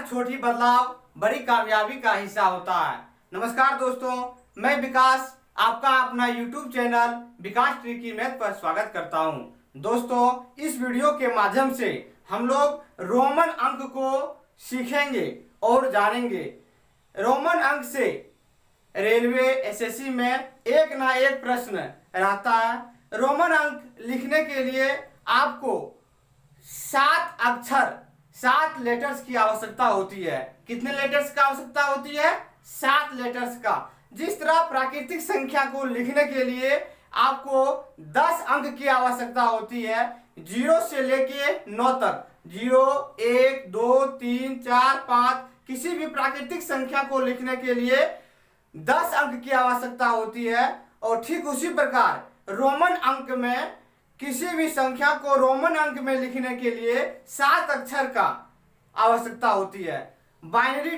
छोटी बदलाव बड़ी कामयाबी का हिस्सा होता है। नमस्कार दोस्तों, मैं विकास आपका अपना YouTube चैनल विकास ट्रिकी मैथ पर स्वागत करता हूं। दोस्तों, इस वीडियो के माध्यम से हम लोग रोमन अंक को सीखेंगे और जानेंगे। रोमन अंक से रेलवे एसएससी में एक ना एक प्रश्न रहता है। रोमन अंक लिखने के लिए आपको 7 अक्षर 7 लेटर्स की आवश्यकता होती है। कितने लेटर्स का आवश्यकता होती है? 7 लेटर्स का। जिस तरह प्राकृतिक संख्या को लिखने के लिए आपको 10 अंक की आवश्यकता होती है, 0 से लेके 9 तक, 0 1 2 3 4 5, किसी भी प्राकृतिक संख्या को लिखने के लिए 10 अंक की आवश्यकता होती है। और ठीक उसी प्रकार रोमन अंक में किसी भी संख्या को रोमन अंक में लिखने के लिए 7 अक्षर का आवश्यकता होती है। बाइनरी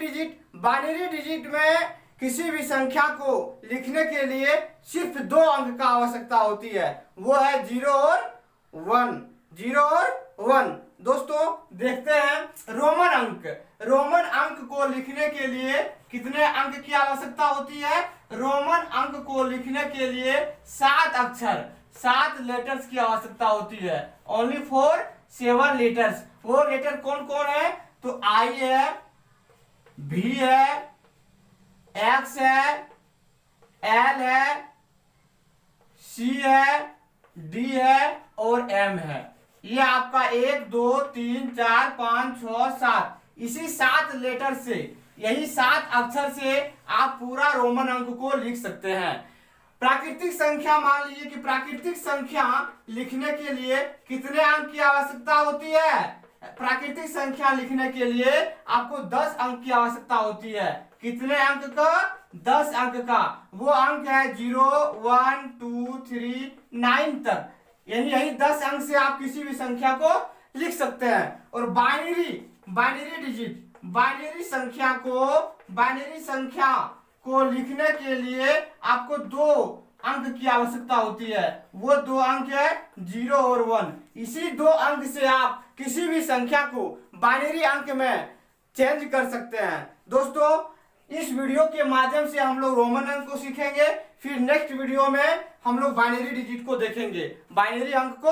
डिजिट में किसी भी संख्या को लिखने के लिए सिर्फ 2 अंक का आवश्यकता होती है, वो है 0 और 1। 0 और 1। दोस्तों, देखते हैं रोमन अंक को लिखने के लिए कितने अंक की आवश्यकता होती है? रोमन अंक को लिखने के लिए 7 अक्षर 7 लेटर्स की आवश्यकता होती है। Only for 7 letters. वो लेटर कौन कौन है? तो आई है, भी है, एक्स है, एल है, सी है, डी है और एम है। ये आपका 1 2 3 4 5 6 7, इसी 7 लेटर से, यही 7 अक्षर से आप पूरा रोमन अंक को लिख सकते हैं। प्राकृतिक संख्या, मान लीजिए कि प्राकृतिक संख्या लिखने के लिए कितने अंक की आवश्यकता होती है? प्राकृतिक संख्या लिखने के लिए आपको 10 अंक की आवश्यकता होती है। कितने अंक का? 10 अंक का। वो अंक है 0 1 2 3 9 तक। यही 10 अंक से आप किसी भी संख्या को लिख सकते हैं। और बाइनरी संख्या को लिखने के लिए आपको 2 अंक की आवश्यकता होती है। वो 2 अंक है 0 और 1। इसी 2 अंक से आप किसी भी संख्या को बाइनरी अंक में चेंज कर सकते हैं। दोस्तों, इस वीडियो के माध्यम से हम लोग रोमन अंक को सीखेंगे, फिर नेक्स्ट वीडियो में हम लोग बाइनरी डिजिट को देखेंगे, बाइनरी अंक को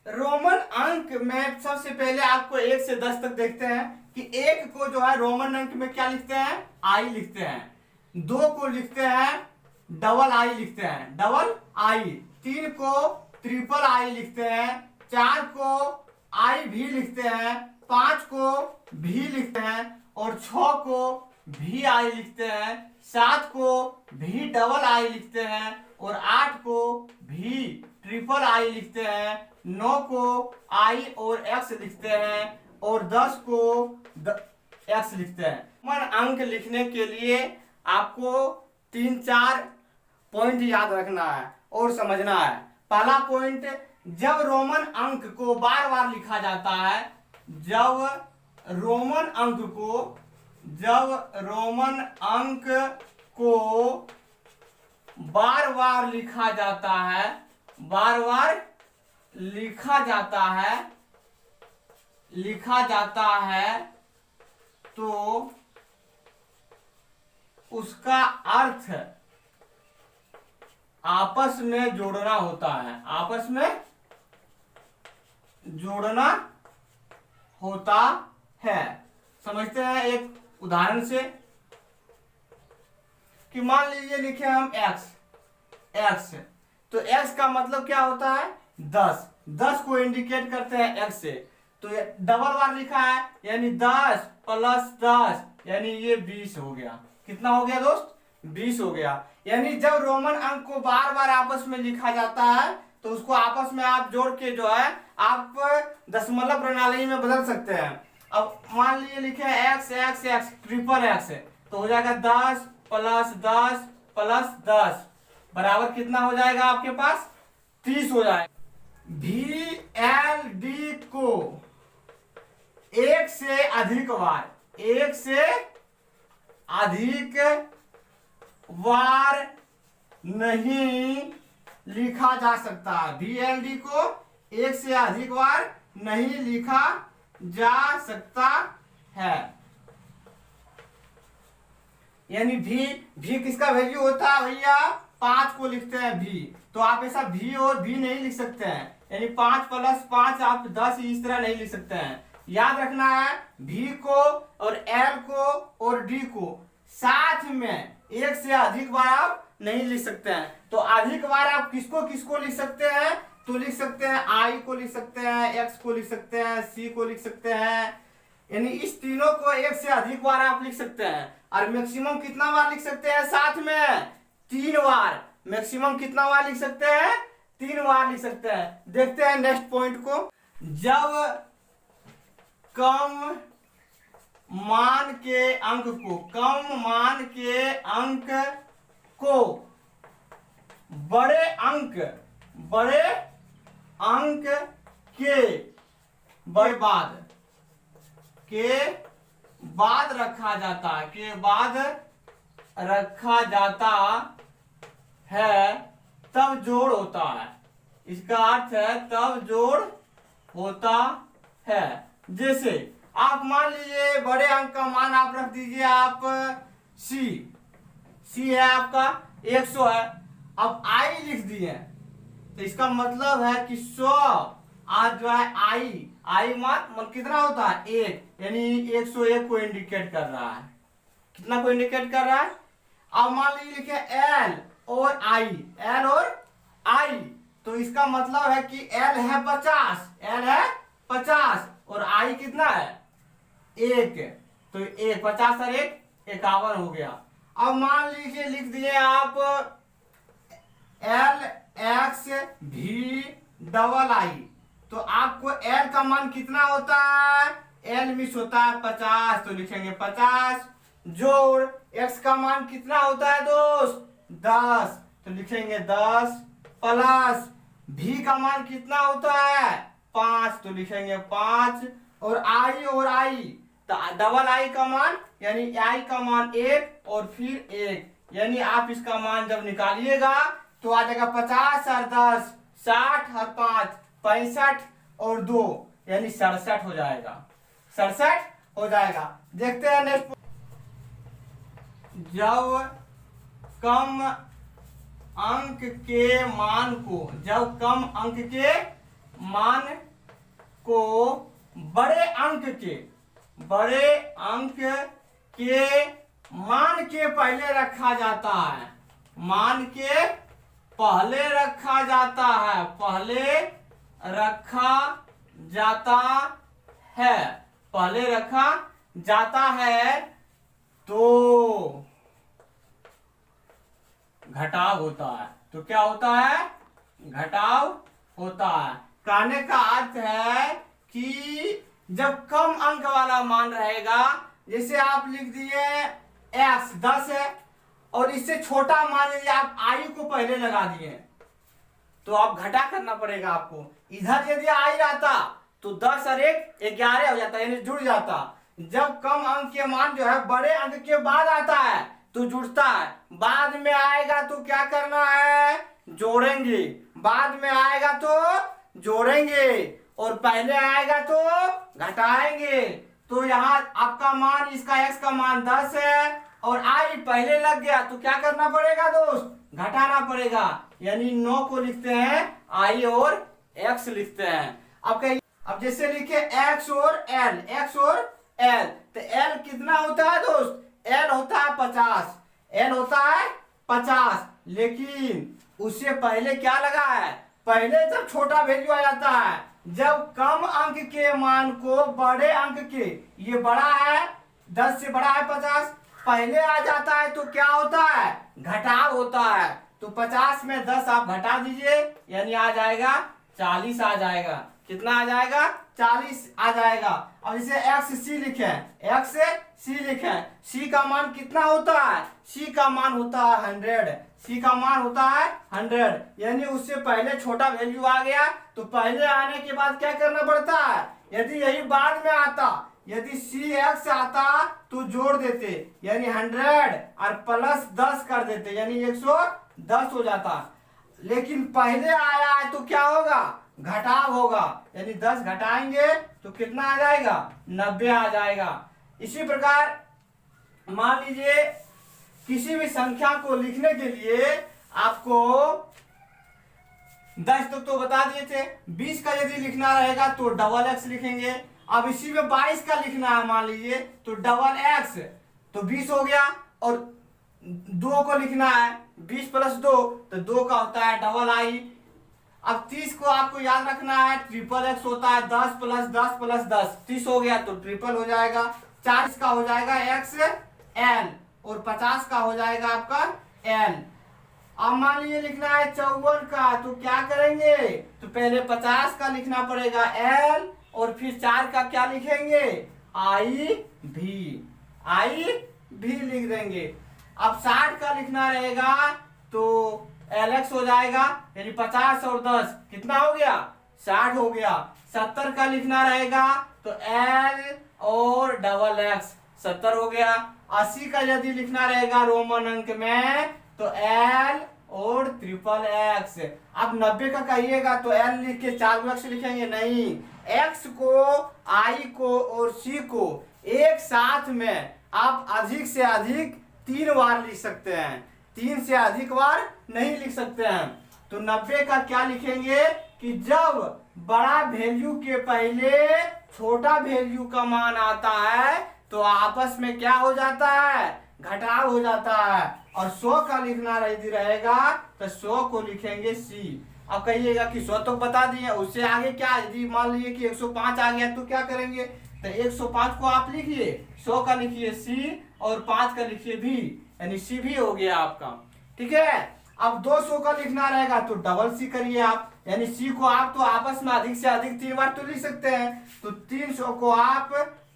रोमन अंक में सबसे पहले आपको 1 से 10 तक देखते हैं कि 1 को जो है रोमन अंक में क्या लिखते हैं? आई लिखते हैं। 2 को लिखते हैं डबल आई लिखते हैं, डबल आई। 3 को ट्रिपल आई लिखते हैं। 4 को आई भी लिखते हैं। 5 को भी लिखते हैं और 6 को भी आई लिखते हैं। 7 को भी डबल आई लिखते हैं और 8 को भी ट्रिपल आई लिखते हैं। 9 को आई और एक्स लिखते हैं और 10 को एक्स लिखते हैं। रोमन अंक लिखने के लिए आपको 3-4 पॉइंट याद रखना है और समझना है। पहला पॉइंट, जब रोमन अंक को बार बार लिखा जाता है, जब रोमन अंक को बार बार लिखा जाता है तो उसका अर्थ आपस में जोड़ना होता है। आपस में जोड़ना होता है। समझते हैं एक उदाहरण से कि मान लीजिए लिखे हम x, तो x का मतलब क्या होता है? 10 को इंडिकेट करते हैं x से। तो डबल बार लिखा है यानी 10 + 10 यानी ये 20 हो गया। कितना हो गया दोस्त? 20 हो गया। यानी जब रोमन अंक को बार बार आपस में लिखा जाता है तो उसको आपस में आप जोड़ के जो है आप दशमलव प्रणाली में बदल सकते हैं। अब मान लीजिए लिखे x ट्रिपल x, तो हो जाएगा 10 + 10 + 10 बराबर कितना हो जाएगा आपके पास? 30 हो जाएगा। VLD को एक से अधिक बार नहीं लिखा जा सकता। VLD को एक से अधिक बार नहीं लिखा जा सकता है। यानी भी किसका वैल्यू होता है भैया, 5 को लिखते हैं भी। तो आप ऐसा भी और भी नहीं लिख सकते हैं, यानी 5 + 5 आप 10 इस तरह नहीं लिख सकते हैं। याद रखना है भी को और एल को और डी को साथ में एक से अधिक बार आप नहीं लिख सकते हैं। तो अधिक बार आप किसको किसको लिख सकते हैं, तो लिख सकते हैं आई को लिख सकते हैं, एक्स को लिख सकते हैं, सी को लिख सकते हैं। यानी इस तीनों को एक से अधिक बार आप लिख सकते हैं। और मैक्सिमम कितना बार लिख सकते हैं, साथ में 3 बार। मैक्सिमम कितना बार लिख सकते हैं, 3 बार लिख सकते हैं। देखते हैं नेक्स्ट पॉइंट को। जब कम मान के अंक को बड़े अंक के बाद रखा जाता है तब जोड़ होता है। इसका अर्थ है तब जोड़ होता है। जैसे आप मान लीजिए बड़े अंक का मान आप रख दीजिए आप सी है आपका 100 है। अब आई लिख दिए तो इसका मतलब है कि 100 आज जो है आई मान कितना होता है 1, यानी 101 को इंडिकेट कर रहा है। कितना को इंडिकेट कर रहा है। अब मान लीजिए लिखे एल और आई, तो इसका मतलब है कि एल है 50 और आई कितना है 1, तो 50 और 1 51 हो गया। अब मान लीजिए लिख दिए आप एल एक्स भी डबल आई, तो आपको एल का मान कितना होता है, एल मिस होता है 50, तो लिखेंगे 50 जोड़ एक्स का मान कितना होता है दोस्त 10, तो लिखेंगे 10 प्लस भी का मान कितना होता है 5, तो लिखेंगे 5 और आई तो डबल आई का मान यानी आई का मान 1 और फिर 1, यानी आप इसका मान जब निकालिएगा तो आ जाएगा 50 और 10 60 और 5 65 और 2 यानी 67 हो जाएगा। 67 हो जाएगा। देखते हैं नेक्स्ट। जब कम अंक के मान को बड़े अंक के मान के पहले रखा जाता है, मान के पहले रखा जाता है तो घटाव होता है। तो क्या होता है, घटाव होता है। कहने का अर्थ है कि जब कम अंक वाला मान रहेगा, जैसे आप लिख दिए x 10 है और इससे छोटा मान लीजिए आप आई को पहले लगा दिए, तो आप घटा करना पड़ेगा आपको। इधर यदि आई रहता तो 10 और 1 11 हो जाता, यानी जुड़ जाता। जब कम अंक के मान जो है बड़े अंक के बाद आता है तो जुड़ता है, बाद में आएगा तो क्या करना है, जोड़ेंगे। बाद में आएगा तो जोड़ेंगे और पहले आएगा तो घटाएंगे। तो यहाँ आपका मान, इसका x का मान 10 है और आई पहले लग गया तो क्या करना पड़ेगा दोस्त, घटाना पड़ेगा। यानी 9 को लिखते हैं आई और x लिखते हैं। अब जैसे लिखे x और l, तो l कितना होता है दोस्त, l होता है 50, लेकिन उससे पहले क्या लगा है, पहले जब छोटा वैल्यू आ जाता है, जब कम अंक के मान को बड़े अंक के, ये बड़ा है 10 से बड़ा है 50, पहले आ जाता है तो क्या होता है, घटाव होता है। तो 50 में 10 आप घटा दीजिए, यानी आ जाएगा 40 आ जाएगा। कितना आ जाएगा, 40 आ जाएगा। अब इसे XC लिखें, C का मान कितना होता है, C का मान होता है 100, यानी उससे पहले छोटा वैल्यू आ गया तो पहले आने के बाद क्या करना पड़ता है, यदि यही बाद में आता, यदि CX आता तो जोड़ देते, यानी 100 और प्लस 10 कर देते, यानी 110 हो जाता। लेकिन पहले आया है तो क्या होगा, घटाव होगा, यानी 10 घटाएंगे तो कितना आ जाएगा, 90 आ जाएगा। इसी प्रकार मान लीजिए किसी भी संख्या को लिखने के लिए आपको 10 तक तो बता दिए थे, 20 का यदि लिखना रहेगा तो डबल एक्स लिखेंगे। अब इसी में 22 का लिखना है मान लीजिए तो डबल एक्स, तो 20 हो गया। और 2 को लिखना है 20 प्लस 2 तो 2 का होता है डबल आई। अब 30 को आपको याद रखना है ट्रिपल एक्स होता है 10 प्लस 10 प्लस 10, 30 हो गया तो ट्रिपल हो जाएगा। 40 का हो जाएगा एक्स एल और 50 का हो जाएगा आपका एल। अब मान लीजिए लिखना है 54 का, तो क्या करेंगे, तो पहले 50 का लिखना पड़ेगा एल और फिर 4 का क्या लिखेंगे आई भी लिख देंगे। अब 60 का लिखना रहेगा तो एल एक्स हो जाएगा, यानी 50 और 10 कितना हो गया 60 हो गया। 70 का लिखना रहेगा तो एल और डबल एक्स 70 हो गया। 80 का यदि लिखना रहेगा रोमन अंक में तो एल और ट्रिपल एक्स। अब 90 का कहिएगा तो एल लिख के 4 एक्स लिखेंगे, नहीं, एक्स को आई को और सी को एक साथ में आप अधिक से अधिक 3 बार लिख सकते हैं, 3 से अधिक बार नहीं लिख सकते हैं। तो 90 का क्या लिखेंगे कि जब बड़ा वैल्यू के पहले छोटा वैल्यू का मान आता है तो आपस में क्या हो जाता है, घटाव हो जाता है। और 100 का लिखना यदि रहेगा तो 100 को लिखेंगे सी। अब कहिएगा कि 100 तो बता दिए, उससे आगे क्या, यदि मान लीजिए कि 105 आ गया तो क्या करेंगे, तो 105 को आप लिखिए, 100 का लिखिए सी और 5 का लिखिए भी, यानी सी भी हो गया आपका। ठीक है। अब 200 का लिखना रहेगा तो डबल सी करिए आप, यानी सी को आप तो आपस में अधिक से अधिक 3 बार तो लिख सकते हैं, तो 300 को आप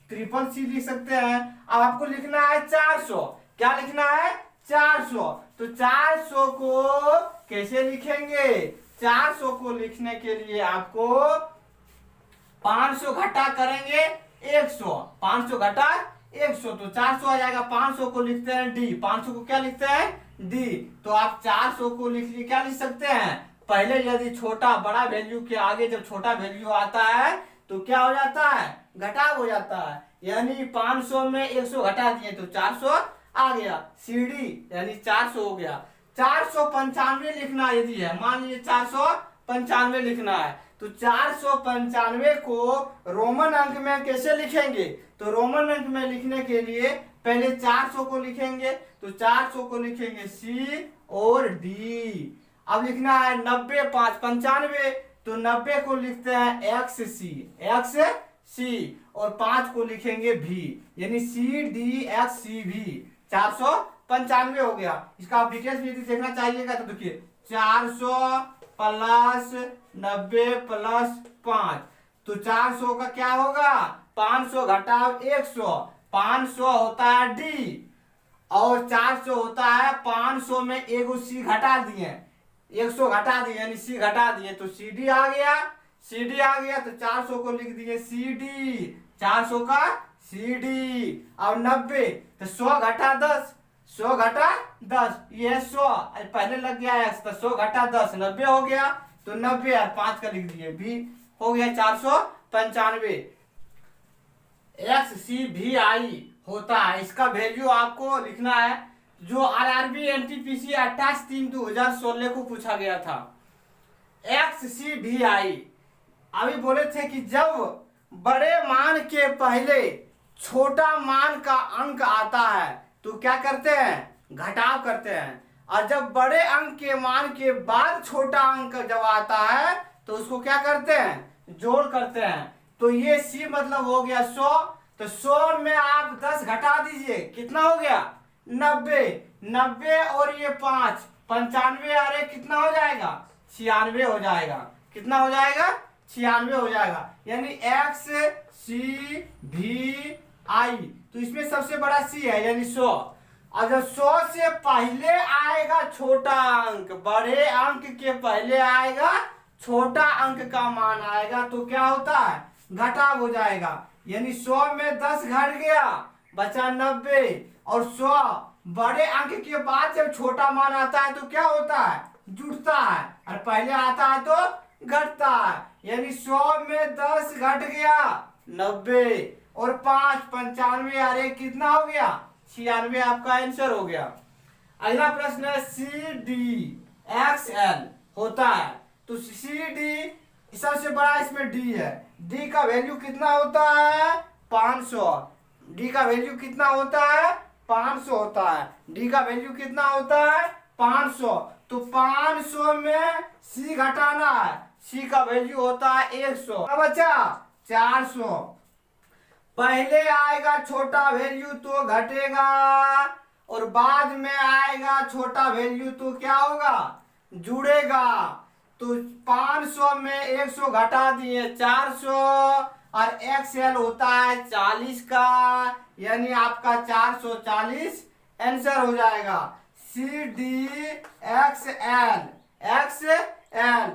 ट्रिपल सी लिख सकते हैं। अब आपको लिखना है 400, क्या लिखना है 400, तो 400 को कैसे लिखेंगे, 400 को लिखने के लिए आपको 500 घटा करेंगे 100, 500 घटा 100 तो 400 आ जाएगा। 500 को लिखते हैं डी, 500 को क्या लिखते हैं डी, तो आप 400 को लिख क्या लिख सकते हैं, पहले यदि छोटा बड़ा वैल्यू के आगे जब छोटा वैल्यू आता है तो क्या हो जाता है, घटाव हो जाता है, यानी 500 में 100 घटा दिए तो 400 आ गया, सी डी यानी 400 हो गया। 495 लिखना यदि है, मान लीजिए 495 लिखना है तो 495 को रोमन अंक में कैसे लिखेंगे, तो रोमन अंक में लिखने के लिए पहले 400 को लिखेंगे, तो 400 को लिखेंगे सी और डी। अब लिखना है 90 5 95, तो 90 को लिखते हैं एक्स सी और 5 को लिखेंगे भी, यानी सी डी एक्स सी भी। 495 हो गया। इसका आप डिटेल्स भी देखना चाहिएगा तो देखिए 400 प्लस 90 प्लस 5, तो 400 का क्या होगा, 500 घटाव 100, 500 होता है डी और 400 होता है 500 में एगो सी घटा दिए, 100 घटा दिए यानी सी घटा दिए तो सी डी आ गया, सी डी आ गया तो 400 को लिख दिए सी डी, 400 का सी डी। और 90 तो 100 घटा 10, 100 घटा 10, ये 100 पहले लग गया एक्स तो 100 घटा 10 90 हो गया, तो 90 और 5 का लिख दिए भी, हो गया 495। एक्स सी भी आई होता है, इसका वैल्यू आपको लिखना है जो आरआरबी एनटीपीसी 28/3/2016 को पूछा गया था। एक्स सी भी आई अभी बोले थे कि जब बड़े मान के पहले छोटा मान का अंक आता है तो क्या करते हैं, घटाव करते हैं, और जब बड़े अंक के मान के बाद छोटा अंक जब आता है तो उसको क्या करते हैं, जोड़ करते हैं। तो ये सी मतलब हो गया 100, तो 100 में आप 10 घटा दीजिए, कितना हो गया 90, 90 और ये 5 95, अरे कितना हो जाएगा 96 हो जाएगा, कितना हो जाएगा 96 हो जाएगा, यानी एक्स सी भी आई। तो इसमें सबसे बड़ा सी है यानी 100। अगर 100 से पहले आएगा छोटा अंक, बड़े अंक के पहले आएगा छोटा अंक का मान आएगा तो क्या होता है, घटाव हो जाएगा, यानी 100 में 10 घट गया बचा 90, और 100 बड़े अंक के बाद जब छोटा मान आता है तो क्या होता है, जुड़ता है, और पहले आता है तो घटता है, यानी 100 में 10 घट गया 90, और 5 95 और 1 कितना हो गया 96 आपका आंसर हो गया। अगला प्रश्न है CDXL होता है तो CD सबसे बड़ा इसमें D है, D का वैल्यू कितना होता है 500। D का वैल्यू कितना होता है 500 होता है। D का वैल्यू कितना होता है 500। तो 500 में C घटाना है, C का वैल्यू होता है 100। अब बचा 400। पहले आएगा छोटा वैल्यू तो घटेगा और बाद में आएगा छोटा वैल्यू तो क्या होगा जुड़ेगा। तो 500 में 100 घटा दिए 400 और XL होता है 40 का, यानी आपका 440 आंसर हो जाएगा। CDXL XL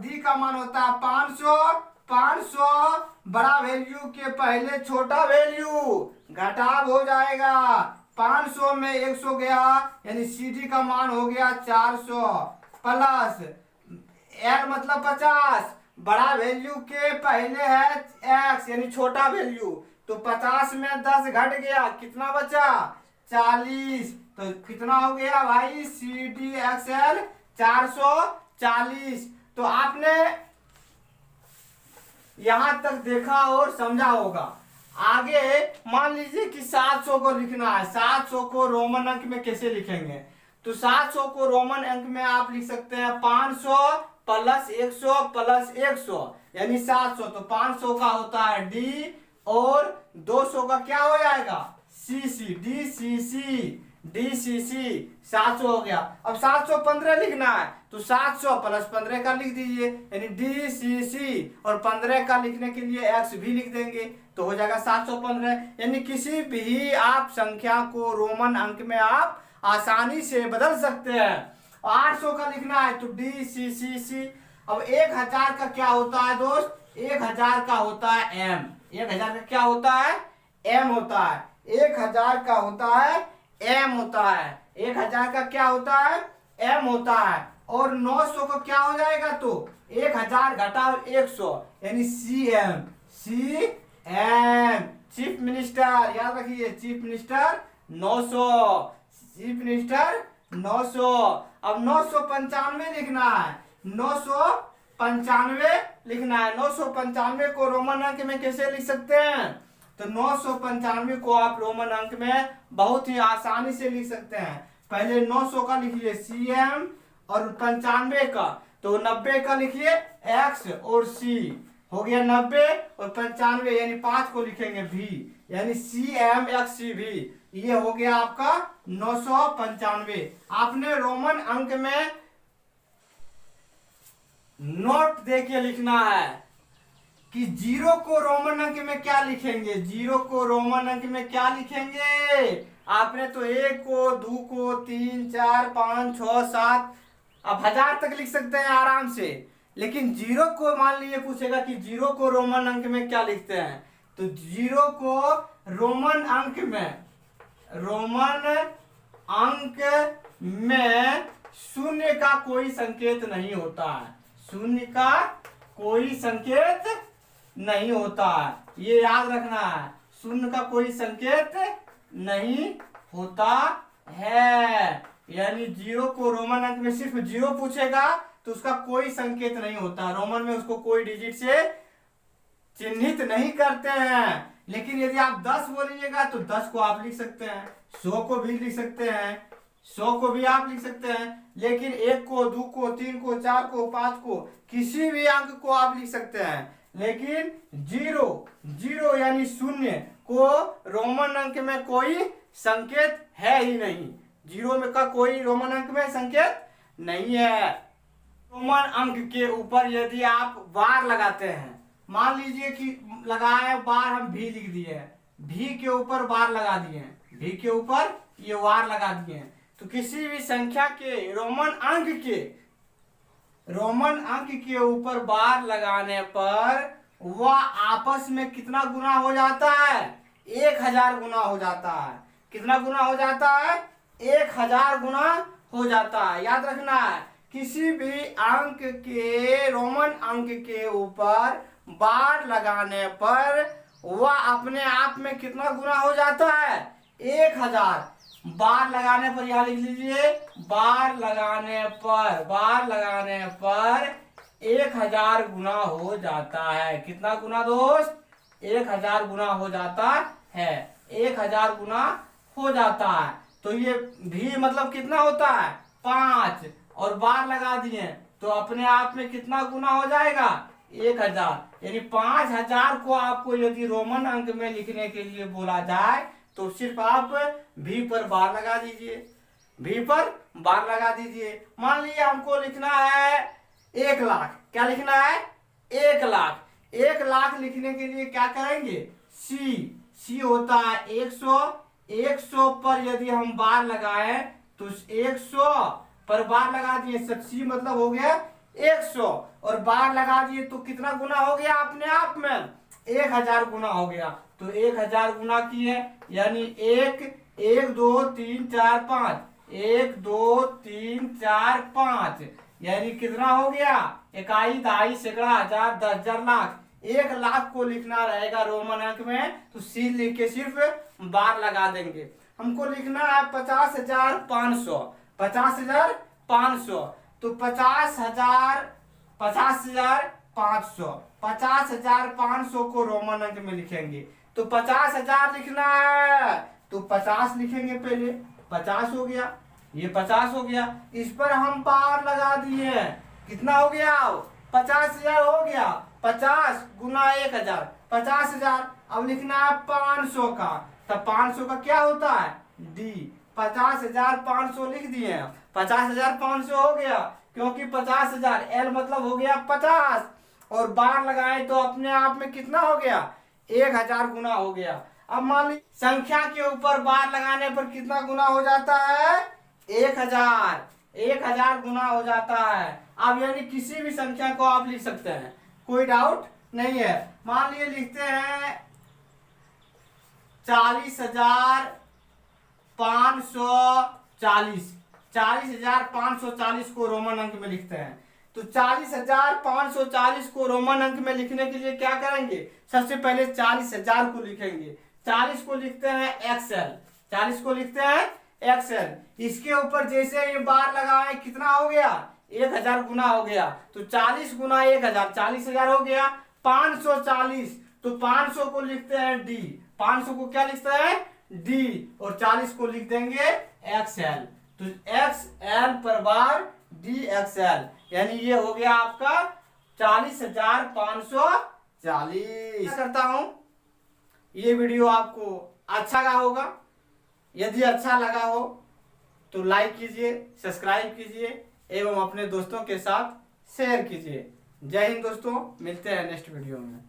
D का मान होता है 500 बड़ा वैल्यू के पहले छोटा वैल्यू घटाव हो जाएगा। 500 में 100 गया यानी CD का मान हो गया 400 प्लस L मतलब 50 बड़ा वैल्यू के पहले है X यानी छोटा वैल्यू, तो 50 में 10 घट गया कितना बचा 40। तो कितना हो गया भाई CDXL 440। तो आपने यहां तक देखा और समझा होगा। आगे मान लीजिए कि 700 को लिखना है, 700 को रोमन अंक में कैसे लिखेंगे। तो 700 को रोमन अंक में आप लिख सकते हैं 500 प्लस 100 प्लस 100 यानी 700। तो 500 का होता है D और 200 का क्या हो जाएगा CC DCC 700 हो गया। अब 715 लिखना है तो 700 प्लस 15 का लिख दीजिए यानी DCC और 15 का लिखने के लिए X भी लिख देंगे तो हो जाएगा 715। यानी किसी भी आप संख्या को रोमन अंक में आप आसानी से बदल सकते हैं। 800 का लिखना है तो DCCC। अब 1000 का क्या होता है दोस्त 1000 का होता है M। 1000 का क्या होता है M होता है। 1000 का होता है M होता है। 1000 का क्या होता है M होता है। और 900 को क्या हो जाएगा तो 1000 घटाओ 100 यानी CM चीफ मिनिस्टर याद रखिए चीफ मिनिस्टर 900 चीफ मिनिस्टर 900। अब 995 लिखना है 995 लिखना है। 995 को रोमन अंक में कैसे लिख सकते हैं तो 995 को आप रोमन अंक में बहुत ही आसानी से लिख सकते हैं। पहले 900 का लिखिए CM और 95 का तो 90 का लिखिए X और C हो गया 90 और 95 यानी 5 को लिखेंगे V यानी CMXCV। ये हो गया आपका 995। आपने रोमन अंक में नोट देके लिखना है कि 0 को रोमन अंक में क्या लिखेंगे। 0 को रोमन अंक में क्या लिखेंगे आपने तो 1 को 2 को 3 4 5 6 7 अब 1000 तक लिख सकते हैं आराम से। लेकिन 0 को मान लीजिए पूछेगा कि 0 को रोमन अंक में क्या लिखते हैं तो 0 को रोमन अंक में शून्य का कोई संकेत नहीं होता है। शून्य का कोई संकेत नहीं होता है ये याद रखना है। शून्य का कोई संकेत नहीं होता है यानी 0 को रोमन अंक में सिर्फ 0 पूछेगा तो उसका कोई संकेत नहीं होता। रोमन में उसको कोई डिजिट से चिन्हित नहीं करते हैं। लेकिन यदि आप 10 बोलिएगा तो 10 को आप लिख सकते हैं, 100 को भी लिख सकते हैं, 100 को भी आप लिख सकते हैं। लेकिन 1 को 2 को 3 को 4 को 5 को किसी भी अंक को आप लिख सकते हैं। लेकिन 0 यानी शून्य को रोमन अंक में कोई संकेत है ही नहीं। 0 में का कोई रोमन अंक में संकेत नहीं है। रोमन अंक के ऊपर यदि आप बार लगाते हैं, मान लीजिए कि लगाए बार हम भी लिख दिए, भी के ऊपर बार लगा दिए, भी के ऊपर ये वार लगा दिए तो किसी भी संख्या के रोमन अंक के ऊपर बार लगाने पर वह आपस में कितना गुना हो जाता है 1000 गुना हो जाता है। कितना गुना हो जाता है 1000 गुना हो जाता है। याद रखना है किसी भी अंक के रोमन अंक के ऊपर बार लगाने पर वह अपने आप में कितना गुना हो जाता है? 1000। बार लगाने पर यहाँ लिख लीजिए, बार लगाने पर 1000 गुना हो जाता है। कितना गुना दोस्त? 1000 गुना हो जाता है। 1000 गुना हो जाता है। तो ये भी मतलब कितना होता है? 5। और बार लगा दिए तो अपने आप में कितना गुना हो जाएगा? 1000। यानी 5000 को आपको यदि रोमन अंक में लिखने के लिए बोला जाए तो सिर्फ आप भी पर बार लगा दीजिए, भी पर बार लगा दीजिए। मान लीजिए हमको लिखना है 1 लाख। क्या लिखना है? 1 लाख। 1 लाख लिखने के लिए क्या करेंगे? सी होता है 100। 100 पर यदि हम बार लगाए तो 100 पर बार लगा दिए, सब सी मतलब हो गया 100 और बार लगा दिए तो कितना गुना हो गया? अपने आप में 1000 गुना हो गया। तो 1000 गुना किए यानी 1 1 2 3 4 5, 1 2 3 4 5 यानी कितना हो गया? इकाई, दहाई, सैकड़ा, हजार, 10,000, लाख। 1 लाख को लिखना रहेगा रोमन अंक में तो सी लिख के सिर्फ बार लगा देंगे। हमको लिखना है 50,500। 50,500 तो 50,500 को रोमन अंक में लिखेंगे। तो 50,000 लिखना है तो 50 लिखेंगे पहले। 50 हो गया, ये 50 हो गया। इस पर हम बार लगा दिए, कितना हो गया? 50,000 हो गया। 50 गुना 1000, 50,000। अब लिखना है 500 का, तब 500 का क्या होता है? डी। 50,500 लिख दिए। 50,500 हो गया क्योंकि 50,000 एल मतलब हो गया 50 और बार लगाए तो अपने आप में कितना हो गया? 1000 गुना हो गया। अब मान लीजिए संख्या के ऊपर बार लगाने पर कितना गुना हो जाता है? 1000। 1000 गुना हो जाता है। अब यानी किसी भी संख्या को आप लिख सकते हैं, कोई डाउट नहीं है। मान लीजिए लिखते हैं 40,540। 40,540 को रोमन अंक में लिखते हैं। तो 40,540 को रोमन अंक में लिखने के लिए क्या करेंगे? सबसे पहले 40,000 को लिखेंगे। 40 को लिखते हैं एक्सएल। 40 को लिखते हैं एक्सएल। इसके ऊपर जैसे ये बार लगाए कितना हो गया? 1000 गुना हो गया। तो 40 गुना 1000, 40,000 हो गया। 540 तो 500 को लिखते हैं डी। 500 को क्या लिखते हैं? डी। और 40 को लिख देंगे एक्सएल। तो एक्सएल पर बार डी एक्सएल यानी ये हो गया आपका 40,540। करता हूं ये वीडियो आपको अच्छा लगा होगा। यदि अच्छा लगा हो तो लाइक कीजिए, सब्सक्राइब कीजिए एवं अपने दोस्तों के साथ शेयर कीजिए। जय हिंद दोस्तों, मिलते हैं नेक्स्ट वीडियो में।